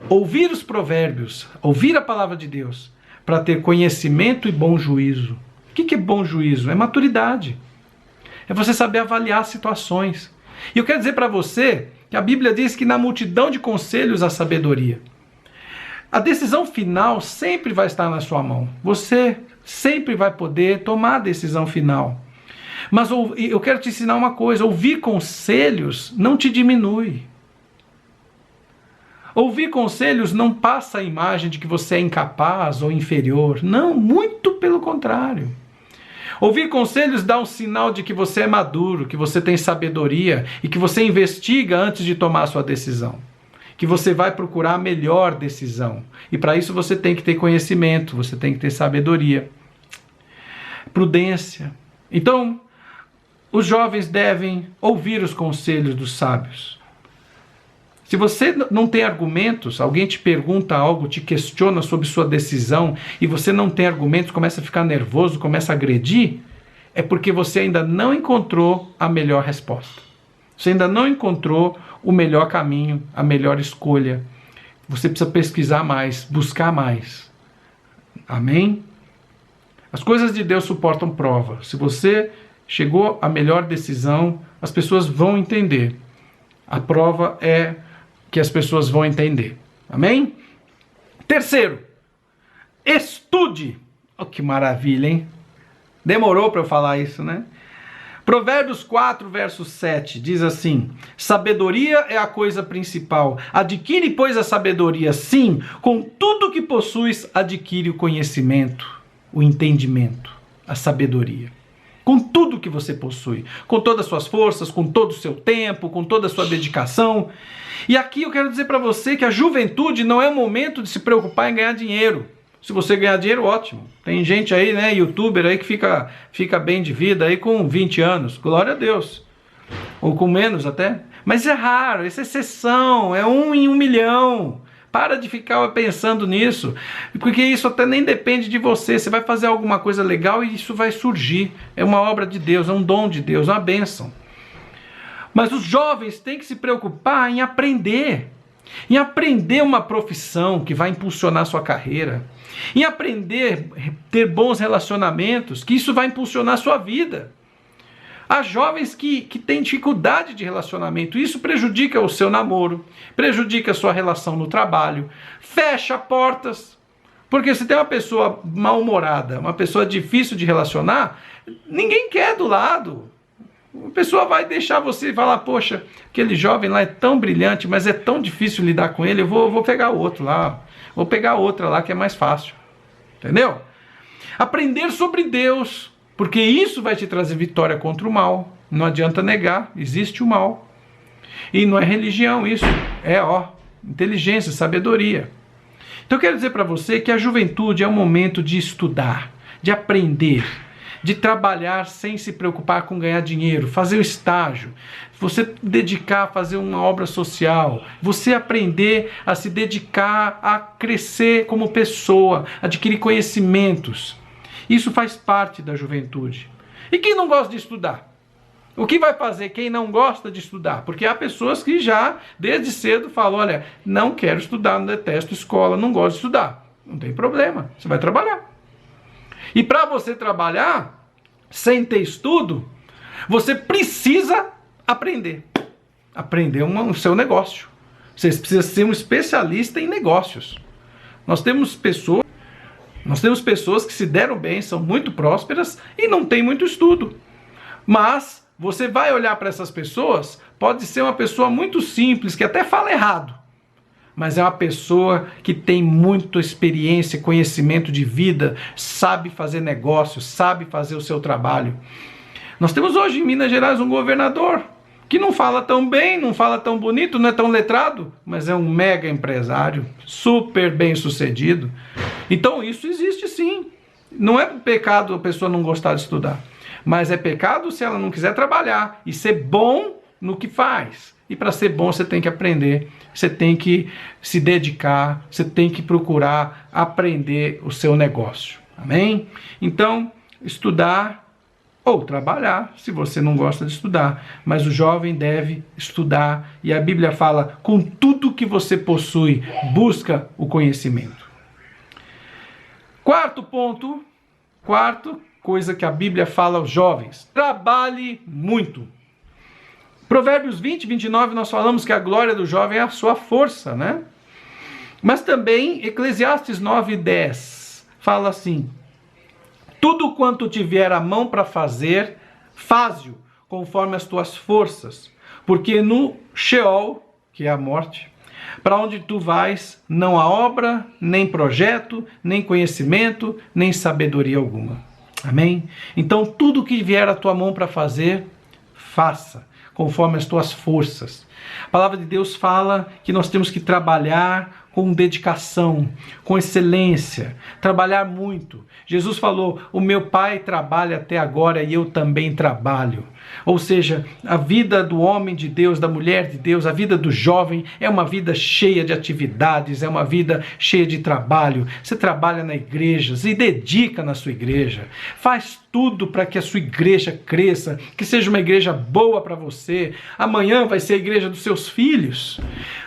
ouvir os provérbios, ouvir a palavra de Deus, para ter conhecimento e bom juízo. O que é bom juízo? É maturidade. É você saber avaliar situações. E eu quero dizer para você que a Bíblia diz que na multidão de conselhos há sabedoria. A decisão final sempre vai estar na sua mão. Você sempre vai poder tomar a decisão final. Mas eu quero te ensinar uma coisa: ouvir conselhos não te diminui. Ouvir conselhos não passa a imagem de que você é incapaz ou inferior. Não, muito pelo contrário. Ouvir conselhos dá um sinal de que você é maduro, que você tem sabedoria e que você investiga antes de tomar a sua decisão. Que você vai procurar a melhor decisão. E para isso você tem que ter conhecimento, você tem que ter sabedoria, prudência. Então, os jovens devem ouvir os conselhos dos sábios. Se você não tem argumentos, alguém te pergunta algo, te questiona sobre sua decisão e você não tem argumentos, começa a ficar nervoso, começa a agredir, é porque você ainda não encontrou a melhor resposta. Você ainda não encontrou o melhor caminho, a melhor escolha. Você precisa pesquisar mais, buscar mais. Amém? As coisas de Deus suportam prova. Se você chegou à melhor decisão, as pessoas vão entender. A prova é que as pessoas vão entender. Amém? Terceiro, estude. Oh, que maravilha, hein? Demorou para eu falar isso, né? Provérbios 4, verso 7, diz assim: sabedoria é a coisa principal. Adquire, pois, a sabedoria. Sim, com tudo que possuis, adquire o conhecimento, o entendimento, a sabedoria. Com tudo que você possui, com todas as suas forças, com todo o seu tempo, com toda a sua dedicação. E aqui eu quero dizer para você que a juventude não é o momento de se preocupar em ganhar dinheiro. Se você ganhar dinheiro, ótimo. Tem gente aí, né, youtuber aí que fica bem de vida aí com 20 anos. Glória a Deus. Ou com menos até. Mas é raro, essa é exceção, é 1 em 1 milhão. Para de ficar pensando nisso, porque isso até nem depende de você. Você vai fazer alguma coisa legal e isso vai surgir. É uma obra de Deus, é um dom de Deus, é uma bênção. Mas os jovens têm que se preocupar em aprender uma profissão que vai impulsionar sua carreira, em aprender a ter bons relacionamentos, que isso vai impulsionar sua vida. Há jovens que têm dificuldade de relacionamento, isso prejudica o seu namoro, prejudica a sua relação no trabalho, fecha portas, porque se tem uma pessoa mal-humorada, uma pessoa difícil de relacionar, ninguém quer do lado. A pessoa vai deixar você falar, poxa, aquele jovem lá é tão brilhante, mas é tão difícil lidar com ele, eu vou pegar outro lá, vou pegar outra lá que é mais fácil. Entendeu? Aprender sobre Deus, porque isso vai te trazer vitória contra o mal. Não adianta negar, existe o mal. E não é religião isso, é inteligência, sabedoria. Então eu quero dizer para você que a juventude é um momento de estudar, de aprender, de trabalhar sem se preocupar com ganhar dinheiro, fazer o estágio, você dedicar a fazer uma obra social, você aprender a se dedicar a crescer como pessoa, adquirir conhecimentos. Isso faz parte da juventude. E quem não gosta de estudar? O que vai fazer quem não gosta de estudar? Porque há pessoas que já, desde cedo, falam, olha, não quero estudar, não detesto escola, não gosto de estudar. Não tem problema, você vai trabalhar. E para você trabalhar, sem ter estudo, você precisa aprender. Aprender o seu negócio. Você precisa ser um especialista em negócios. Nós temos pessoas que se deram bem, são muito prósperas e não têm muito estudo. Mas você vai olhar para essas pessoas, pode ser uma pessoa muito simples, que até fala errado. Mas é uma pessoa que tem muita experiência, conhecimento de vida, sabe fazer negócios, sabe fazer o seu trabalho. Nós temos hoje em Minas Gerais um governador que não fala tão bem, não fala tão bonito, não é tão letrado, mas é um mega empresário, super bem sucedido. Então isso existe sim. Não é pecado a pessoa não gostar de estudar, mas é pecado se ela não quiser trabalhar e ser bom no que faz. E para ser bom você tem que aprender, você tem que se dedicar, você tem que procurar aprender o seu negócio. Amém? Então, estudar ou trabalhar, se você não gosta de estudar. Mas o jovem deve estudar e a Bíblia fala, com tudo que você possui, busca o conhecimento. Quarto ponto, coisa que a Bíblia fala aos jovens, trabalhe muito. Provérbios 20, 29, nós falamos que a glória do jovem é a sua força, né? Mas também Eclesiastes 9, 10 fala assim, tudo quanto te vier a mão para fazer, faze-o conforme as tuas forças, porque no Sheol, que é a morte, para onde tu vais, não há obra, nem projeto, nem conhecimento, nem sabedoria alguma. Amém? Então tudo que vier a tua mão para fazer, faça conforme as tuas forças. A palavra de Deus fala que nós temos que trabalhar com dedicação, com excelência, trabalhar muito. Jesus falou, o meu Pai trabalha até agora e eu também trabalho. Ou seja, a vida do homem de Deus, da mulher de Deus, a vida do jovem é uma vida cheia de atividades, é uma vida cheia de trabalho. Você trabalha na igreja, se dedica na sua igreja, faz tudo para que a sua igreja cresça, que seja uma igreja boa para você. Amanhã vai ser a igreja dos seus filhos.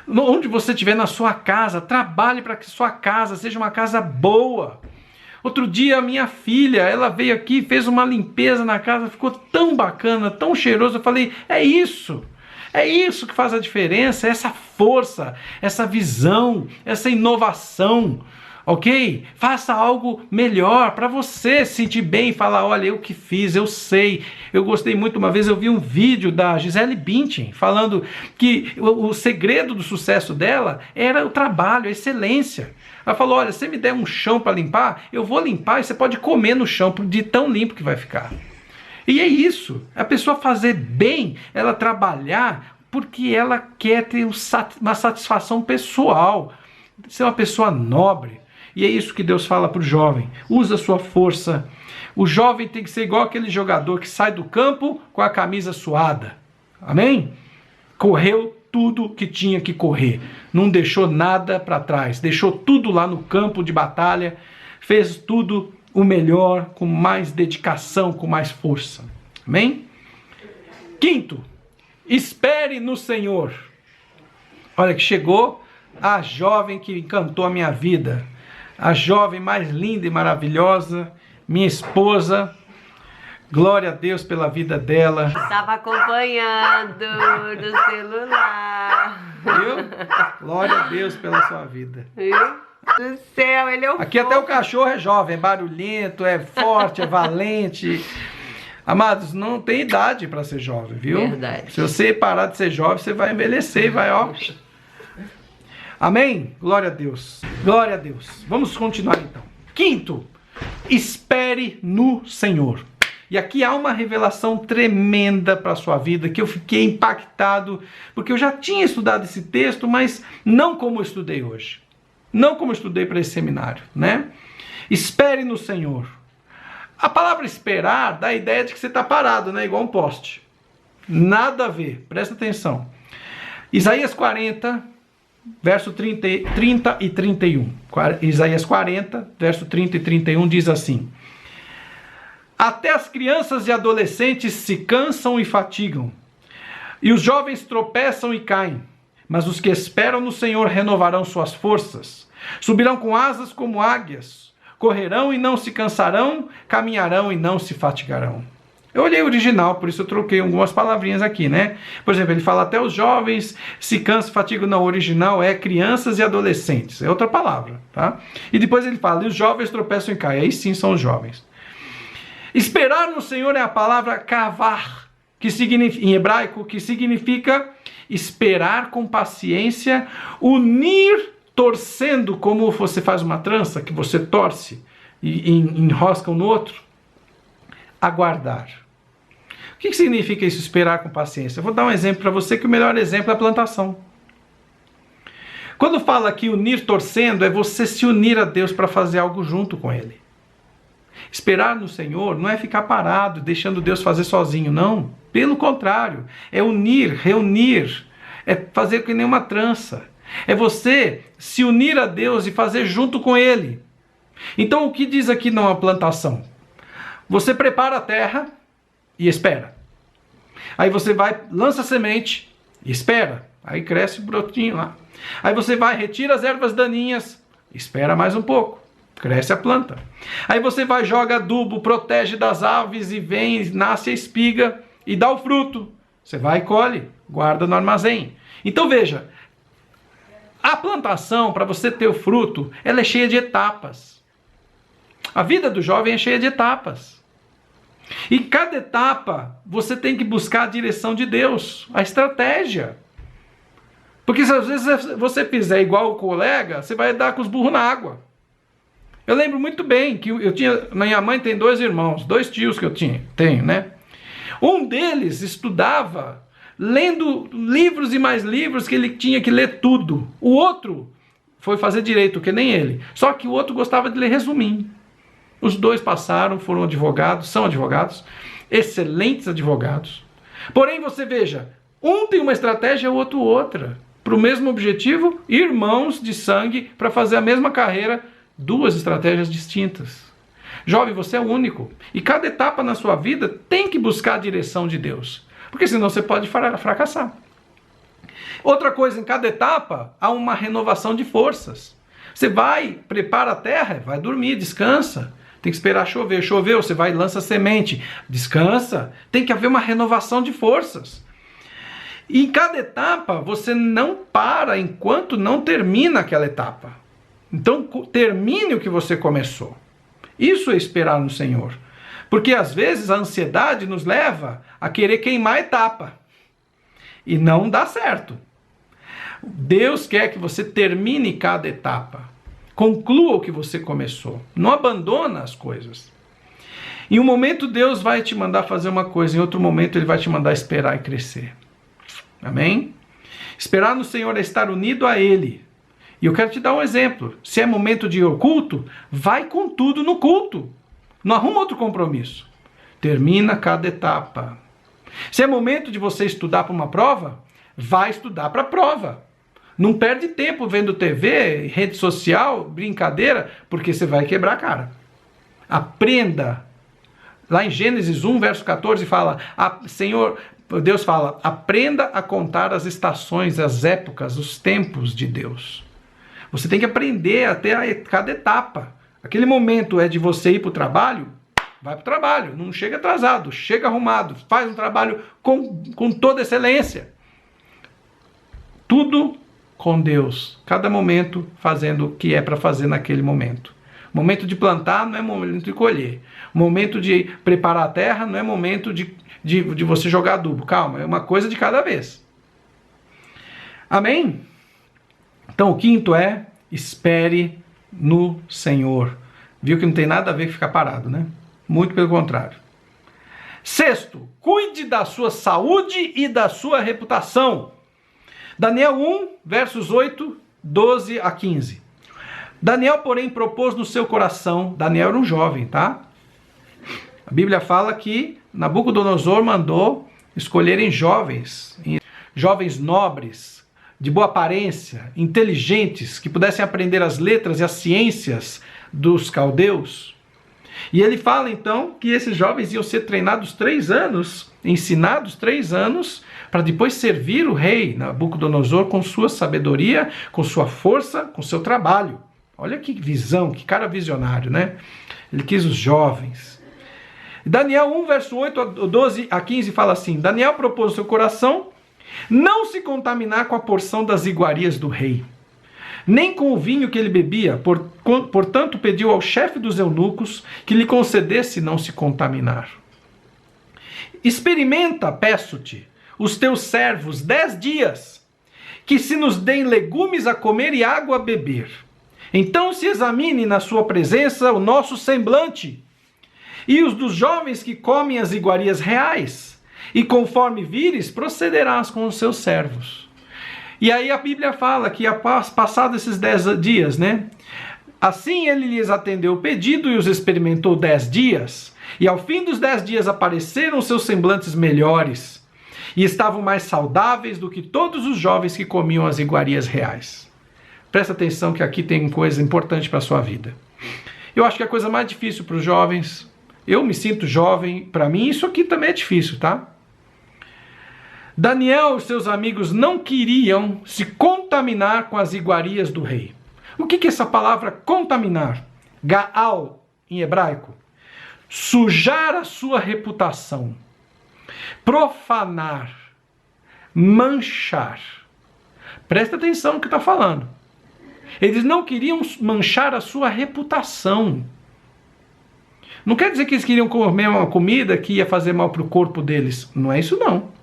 Onde você estiver, na sua casa, casa, trabalhe para que sua casa seja uma casa boa. Outro dia a minha filha, ela veio aqui, fez uma limpeza na casa, ficou tão bacana, tão cheiroso. Eu falei, é isso que faz a diferença, essa força, essa visão, essa inovação, ok? Faça algo melhor para você se sentir bem e falar, olha, eu que fiz, eu sei. Eu gostei muito, uma vez eu vi um vídeo da Gisele Bündchen falando que o segredo do sucesso dela era o trabalho, a excelência. Ela falou, olha, se você me der um chão para limpar, eu vou limpar e você pode comer no chão de tão limpo que vai ficar. E é isso, a pessoa fazer bem, ela trabalhar porque ela quer ter uma satisfação pessoal, ser uma pessoa nobre. E é isso que Deus fala para o jovem, usa a sua força. O jovem tem que ser igual aquele jogador que sai do campo com a camisa suada, amém? Correu tudo que tinha que correr, não deixou nada para trás, deixou tudo lá no campo de batalha, fez tudo o melhor, com mais dedicação, com mais força. Amém? Quinto, espere no Senhor. Olha que chegou a jovem que encantou a minha vida, a jovem mais linda e maravilhosa, minha esposa. Glória a Deus pela vida dela. Estava acompanhando do celular. Viu? Glória a Deus pela sua vida. Viu? Do céu, ele é um Aqui até o cachorro é jovem, é barulhento, é forte, é valente. Amados, não tem idade para ser jovem, viu? Verdade. Se você parar de ser jovem, você vai envelhecer e vai, ó. Amém? Glória a Deus. Glória a Deus. Vamos continuar então. Quinto, espere no Senhor. E aqui há uma revelação tremenda para a sua vida, que eu fiquei impactado, porque eu já tinha estudado esse texto, mas não como eu estudei hoje. Não como eu estudei para esse seminário, né? Espere no Senhor. A palavra esperar dá a ideia de que você está parado, né? Igual um poste. Nada a ver, presta atenção. Isaías 40, verso 30 e 31. Isaías 40, verso 30 e 31 diz assim: até as crianças e adolescentes se cansam e fatigam, e os jovens tropeçam e caem, mas os que esperam no Senhor renovarão suas forças, subirão com asas como águias, correrão e não se cansarão, caminharão e não se fatigarão. Eu olhei o original, por isso eu troquei algumas palavrinhas aqui, né? Por exemplo, ele fala até os jovens se cansam e fatigam. Não, o original é crianças e adolescentes, é outra palavra, tá? E depois ele fala, e os jovens tropeçam e caem, aí sim são os jovens. Esperar no Senhor é a palavra kavar, que significa, em hebraico, que significa esperar com paciência, unir torcendo, como você faz uma trança, que você torce e enrosca um no outro. Aguardar. O que significa isso, esperar com paciência? Eu vou dar um exemplo para você, que o melhor exemplo é a plantação. Quando fala aqui unir torcendo, é você se unir a Deus para fazer algo junto com Ele. Esperar no Senhor não é ficar parado, deixando Deus fazer sozinho, não. Pelo contrário, é unir, reunir, é fazer que nem uma trança. É você se unir a Deus e fazer junto com Ele. Então o que diz aqui numa plantação? Você prepara a terra e espera. Aí você vai, lança a semente e espera. Aí cresce o brotinho lá. Aí você vai, retira as ervas daninhas, espera mais um pouco. Cresce a planta. Aí você vai, joga adubo, protege das aves e vem, nasce a espiga e dá o fruto. Você vai e colhe, guarda no armazém. Então veja, a plantação, para você ter o fruto, ela é cheia de etapas. A vida do jovem é cheia de etapas. E cada etapa você tem que buscar a direção de Deus, a estratégia. Porque se às vezes você fizer igual o colega, você vai dar com os burros na água. Eu lembro muito bem que minha mãe tem 2 irmãos, 2 tios que eu tenho, né? Um deles estudava lendo livros e mais livros que ele tinha que ler tudo. O outro foi fazer direito, que nem ele. Só que o outro gostava de ler resuminho. Os 2 passaram, foram advogados, são advogados, excelentes advogados. Porém, você veja, um tem uma estratégia, o outro outra. Para o mesmo objetivo, irmãos de sangue para fazer a mesma carreira, 2 estratégias distintas. Jovem, você é único. E cada etapa na sua vida tem que buscar a direção de Deus. Porque senão você pode fracassar. Outra coisa, em cada etapa há uma renovação de forças. Você vai, prepara a terra, vai dormir, descansa. Tem que esperar chover. Choveu, você vai e lança semente. Descansa. Tem que haver uma renovação de forças. E em cada etapa, você não para enquanto não termina aquela etapa. Então, termine o que você começou. Isso é esperar no Senhor. Porque às vezes a ansiedade nos leva a querer queimar a etapa. E não dá certo. Deus quer que você termine cada etapa. Conclua o que você começou. Não abandona as coisas. Em um momento Deus vai te mandar fazer uma coisa, em outro momento Ele vai te mandar esperar e crescer. Amém? Esperar no Senhor é estar unido a Ele. E eu quero te dar um exemplo. Se é momento de ir ao culto, vai com tudo no culto. Não arruma outro compromisso. Termina cada etapa. Se é momento de você estudar para uma prova, vai estudar para a prova. Não perde tempo vendo TV, rede social, brincadeira, porque você vai quebrar a cara. Aprenda. Lá em Gênesis 1, verso 14, fala, Deus fala, aprenda a contar as estações, as épocas, os tempos de Deus. Você tem que aprender até cada etapa. Aquele momento é de você ir para o trabalho, vai para o trabalho. Não chega atrasado, chega arrumado, faz um trabalho com toda excelência. Tudo com Deus, cada momento fazendo o que é para fazer naquele momento. Momento de plantar não é momento de colher. Momento de preparar a terra não é momento de você jogar adubo. Calma, é uma coisa de cada vez. Amém? Então o quinto é, espere no Senhor. Viu que não tem nada a ver com ficar parado, né? Muito pelo contrário. Sexto, cuide da sua saúde e da sua reputação. Daniel 1, versos 8, 12 a 15. Daniel, porém, propôs no seu coração, Daniel era um jovem, tá? A Bíblia fala que Nabucodonosor mandou escolherem jovens nobres, de boa aparência, inteligentes, que pudessem aprender as letras e as ciências dos caldeus. E ele fala então que esses jovens iam ser treinados 3 anos, ensinados 3 anos, para depois servir o rei Nabucodonosor com sua sabedoria, com sua força, com seu trabalho. Olha que visão, que cara visionário, né? Ele quis os jovens. Daniel 1, verso 8, 12 a 15 fala assim, Daniel propôs no seu coração não se contaminar com a porção das iguarias do rei, nem com o vinho que ele bebia, portanto pediu ao chefe dos eunucos que lhe concedesse não se contaminar. Experimenta, peço-te, os teus servos 10 dias, que se nos deem legumes a comer e água a beber. Então se examine na sua presença o nosso semblante, e os dos jovens que comem as iguarias reais, e conforme vires, procederás com os seus servos. E aí a Bíblia fala que passados esses 10 dias, né? Assim ele lhes atendeu o pedido e os experimentou 10 dias, e ao fim dos 10 dias apareceram seus semblantes melhores, e estavam mais saudáveis do que todos os jovens que comiam as iguarias reais. Presta atenção que aqui tem coisa importante para a sua vida. Eu acho que a coisa mais difícil para os jovens, eu me sinto jovem, para mim isso aqui também é difícil, tá? Daniel e seus amigos não queriam se contaminar com as iguarias do rei. O que é essa palavra contaminar? Gaal, em hebraico. Sujar a sua reputação. Profanar. Manchar. Presta atenção no que está falando. Eles não queriam manchar a sua reputação. Não quer dizer que eles queriam comer uma comida que ia fazer mal para o corpo deles. Não é isso não.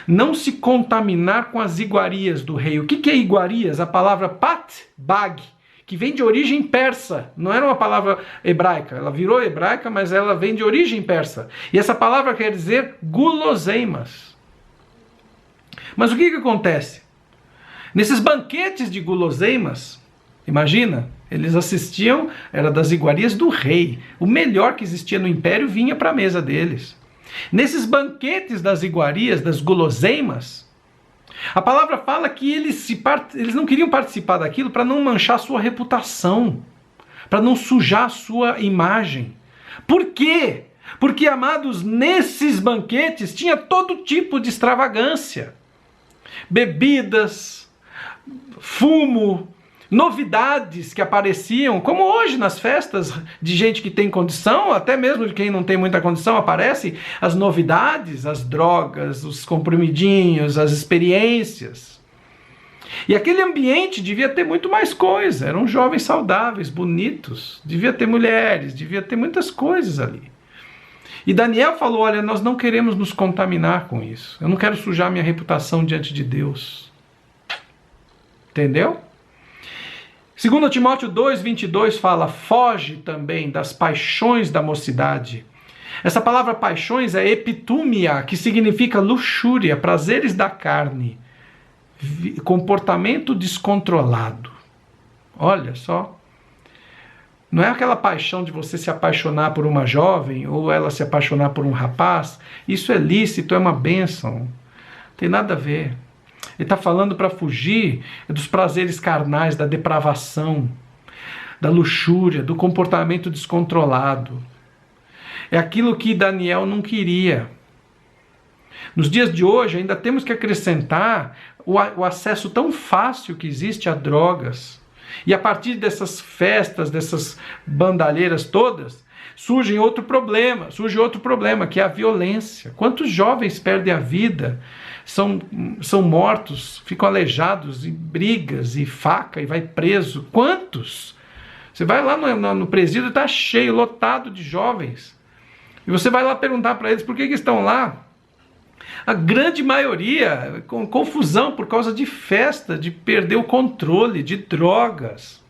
Não se contaminar com as iguarias do rei. O que é iguarias? A palavra pat-bag, que vem de origem persa. Não era uma palavra hebraica. Ela virou hebraica, mas ela vem de origem persa. E essa palavra quer dizer guloseimas. Mas o que acontece? Nesses banquetes de guloseimas, imagina, eles assistiam, era das iguarias do rei. O melhor que existia no império vinha para a mesa deles. Nesses banquetes das iguarias, das guloseimas, a palavra fala que eles não queriam participar daquilo para não manchar a sua reputação, para não sujar a sua imagem. Por quê? Porque, amados, nesses banquetes tinha todo tipo de extravagância. bebidas, fumo, novidades que apareciam, como hoje nas festas de gente que tem condição, até mesmo de quem não tem muita condição, aparecem as novidades, as drogas, os comprimidinhos, as experiências. E aquele ambiente devia ter muito mais coisa, eram jovens saudáveis, bonitos, devia ter mulheres, devia ter muitas coisas ali. E Daniel falou, olha, nós não queremos nos contaminar com isso, eu não quero sujar minha reputação diante de Deus. Entendeu? 2 Timóteo 2:22 fala, foge também das paixões da mocidade. Essa palavra paixões é epitúmia, que significa luxúria, prazeres da carne, comportamento descontrolado. Olha só. Não é aquela paixão de você se apaixonar por uma jovem ou ela se apaixonar por um rapaz. Isso é lícito, é uma bênção. Não tem nada a ver. Ele está falando para fugir dos prazeres carnais, da depravação, da luxúria, do comportamento descontrolado. É aquilo que Daniel não queria. Nos dias de hoje ainda temos que acrescentar o acesso tão fácil que existe a drogas. E a partir dessas festas, dessas bandalheiras todas, surge outro problema, que é a violência. Quantos jovens perdem a vida? São mortos, ficam aleijados, e brigas, e faca, e vai preso. Quantos? Você vai lá no presídio, está cheio, lotado de jovens. E você vai lá perguntar para eles por que estão lá. A grande maioria, com confusão por causa de festa, de perder o controle, de drogas.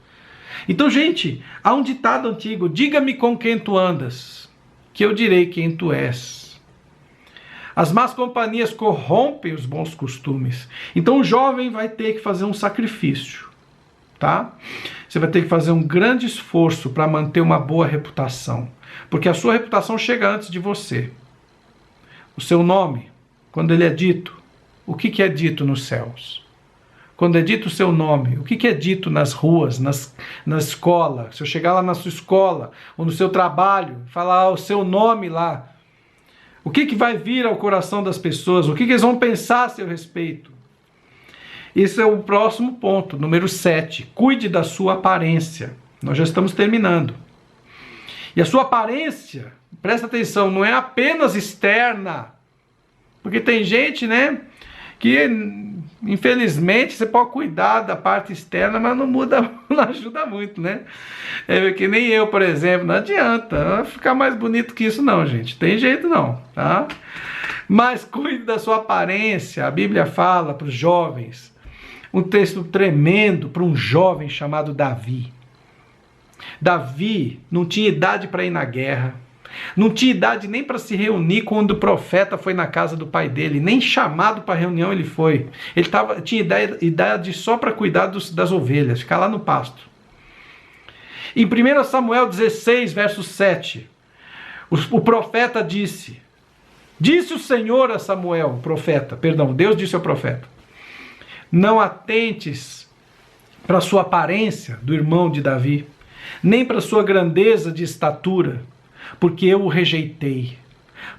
Então, gente, há um ditado antigo, diga-me com quem tu andas, que eu direi quem tu és. As más companhias corrompem os bons costumes. Então o jovem vai ter que fazer um sacrifício, tá? Você vai ter que fazer um grande esforço para manter uma boa reputação, porque a sua reputação chega antes de você. O seu nome, quando ele é dito, o que é dito nos céus? Quando é dito o seu nome, o que é dito nas ruas, na escola? Se eu chegar lá na sua escola ou no seu trabalho, falar o seu nome lá, o que vai vir ao coração das pessoas? O que eles vão pensar a seu respeito? Esse é o próximo ponto, número 7. Cuide da sua aparência. Nós já estamos terminando. E a sua aparência, presta atenção, não é apenas externa. Porque tem gente, né, que infelizmente você pode cuidar da parte externa, mas não muda, não ajuda muito, né? É que nem eu, por exemplo, não adianta ficar mais bonito que isso não, gente. Tem jeito não, tá? Mas cuide da sua aparência. A Bíblia fala para os jovens, um texto tremendo para um jovem chamado Davi. Davi não tinha idade para ir na guerra. Não tinha idade nem para se reunir quando o profeta foi na casa do pai dele, nem chamado para reunião ele foi. Ele tinha idade só para cuidar das ovelhas, ficar lá no pasto. Em 1 Samuel 16, verso 7, o profeta disse o Senhor a Samuel, o profeta, perdão, Deus disse ao profeta, não atentes para a sua aparência, do irmão de Davi, nem para a sua grandeza de estatura, porque eu o rejeitei,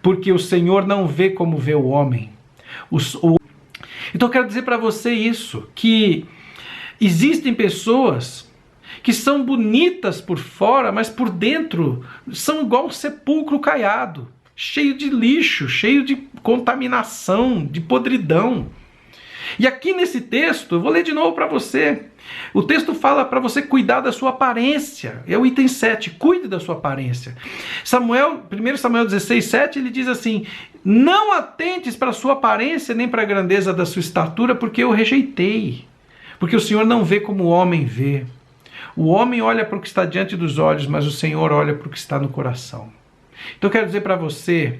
porque o Senhor não vê como vê o homem. Então eu quero dizer para você isso, que existem pessoas que são bonitas por fora, mas por dentro são igual um sepulcro caiado, cheio de lixo, cheio de contaminação, de podridão. E aqui nesse texto, eu vou ler de novo para você. O texto fala para você cuidar da sua aparência. É o item 7, cuide da sua aparência. 1 Samuel 16, 7, ele diz assim, não atentes para a sua aparência, nem para a grandeza da sua estatura, porque eu rejeitei. Porque o Senhor não vê como o homem vê. O homem olha para o que está diante dos olhos, mas o Senhor olha para o que está no coração. Então eu quero dizer para você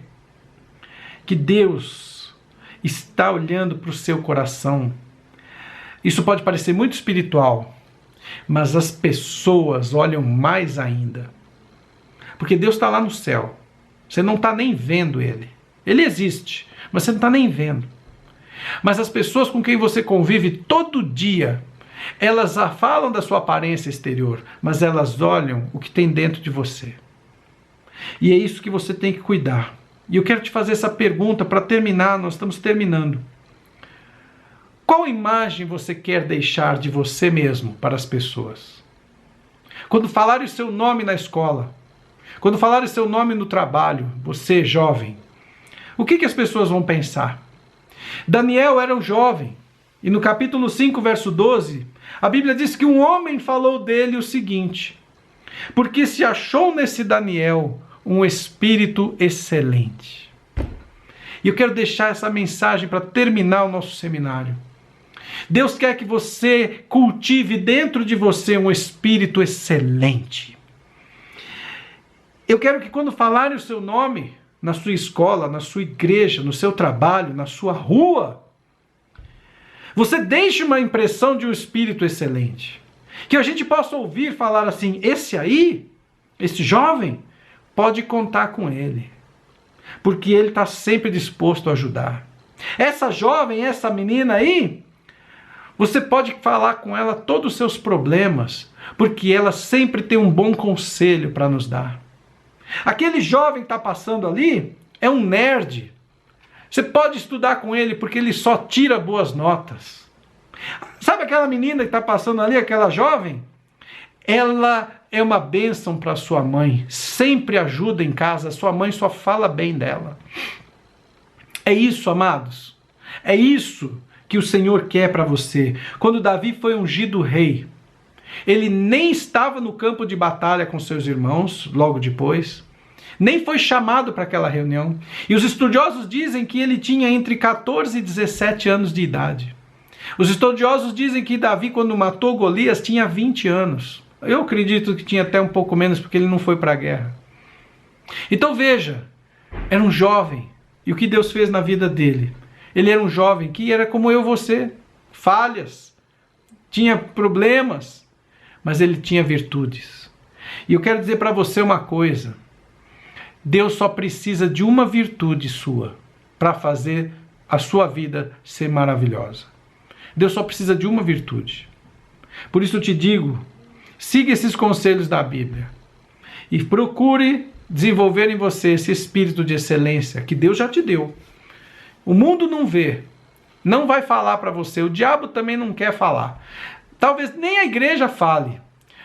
que Deus está olhando para o seu coração. Isso pode parecer muito espiritual, mas as pessoas olham mais ainda. Porque Deus está lá no céu. Você não está nem vendo Ele. Ele existe, mas você não está nem vendo. Mas as pessoas com quem você convive todo dia, elas falam da sua aparência exterior, mas elas olham o que tem dentro de você. E é isso que você tem que cuidar. E eu quero te fazer essa pergunta para terminar, nós estamos terminando. Qual imagem você quer deixar de você mesmo para as pessoas? Quando falarem o seu nome na escola, quando falarem o seu nome no trabalho, você jovem, o que as pessoas vão pensar? Daniel era um jovem, e no capítulo 5, verso 12, a Bíblia diz que um homem falou dele o seguinte: porque se achou nesse Daniel um espírito excelente. E eu quero deixar essa mensagem para terminar o nosso seminário. Deus quer que você cultive dentro de você um espírito excelente. Eu quero que quando falarem o seu nome, na sua escola, na sua igreja, no seu trabalho, na sua rua, você deixe uma impressão de um espírito excelente. Que a gente possa ouvir falar assim: esse aí, esse jovem, pode contar com ele. Porque ele está sempre disposto a ajudar. Essa jovem, essa menina aí, você pode falar com ela todos os seus problemas, porque ela sempre tem um bom conselho para nos dar. Aquele jovem que está passando ali é um nerd. Você pode estudar com ele porque ele só tira boas notas. Sabe aquela menina que está passando ali, aquela jovem? Ela é uma bênção para sua mãe. Sempre ajuda em casa. Sua mãe só fala bem dela. É isso, amados. É isso que o Senhor quer para você. Quando Davi foi ungido rei, ele nem estava no campo de batalha com seus irmãos, logo depois. Nem foi chamado para aquela reunião. E os estudiosos dizem que ele tinha entre 14 e 17 anos de idade. Os estudiosos dizem que Davi, quando matou Golias, tinha 20 anos. Eu acredito que tinha até um pouco menos, porque ele não foi para a guerra. Então veja, era um jovem. E o que Deus fez na vida dele? Ele era um jovem que era como eu e você. Falhas. Tinha problemas. Mas ele tinha virtudes. E eu quero dizer para você uma coisa. Deus só precisa de uma virtude sua para fazer a sua vida ser maravilhosa. Deus só precisa de uma virtude. Por isso eu te digo, siga esses conselhos da Bíblia e procure desenvolver em você esse espírito de excelência que Deus já te deu. O mundo não vê, não vai falar para você, o diabo também não quer falar. Talvez nem a igreja fale,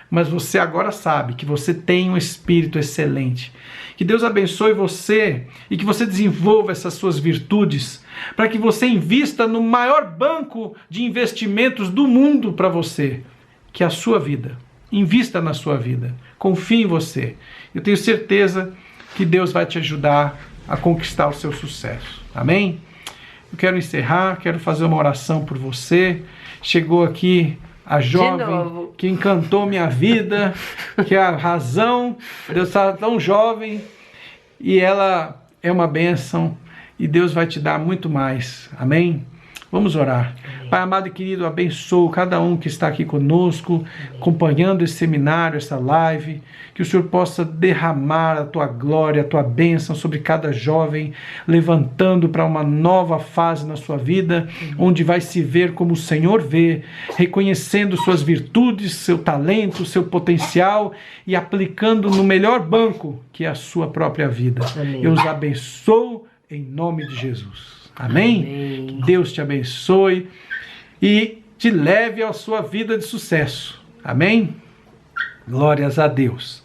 mas você agora sabe que você tem um espírito excelente. Que Deus abençoe você e que você desenvolva essas suas virtudes para que você invista no maior banco de investimentos do mundo para você, que é a sua vida. Invista na sua vida. Confie em você. Eu tenho certeza que Deus vai te ajudar a conquistar o seu sucesso. Amém? Eu quero encerrar, quero fazer uma oração por você. Chegou aqui a jovem que encantou minha vida, que é a razão de eu estar tão jovem, e ela é uma bênção, e Deus vai te dar muito mais. Amém? Vamos orar. Amém. Pai amado e querido, abençoa cada um que está aqui conosco, acompanhando esse seminário, essa live, que o Senhor possa derramar a tua glória, a tua bênção sobre cada jovem, levantando para uma nova fase na sua vida, onde vai se ver como o Senhor vê, reconhecendo suas virtudes, seu talento, seu potencial e aplicando no melhor banco, que é a sua própria vida. Amém. Eu os abençoo em nome de Jesus. Amém? Amém? Que Deus te abençoe e te leve à sua vida de sucesso. Amém? Glórias a Deus.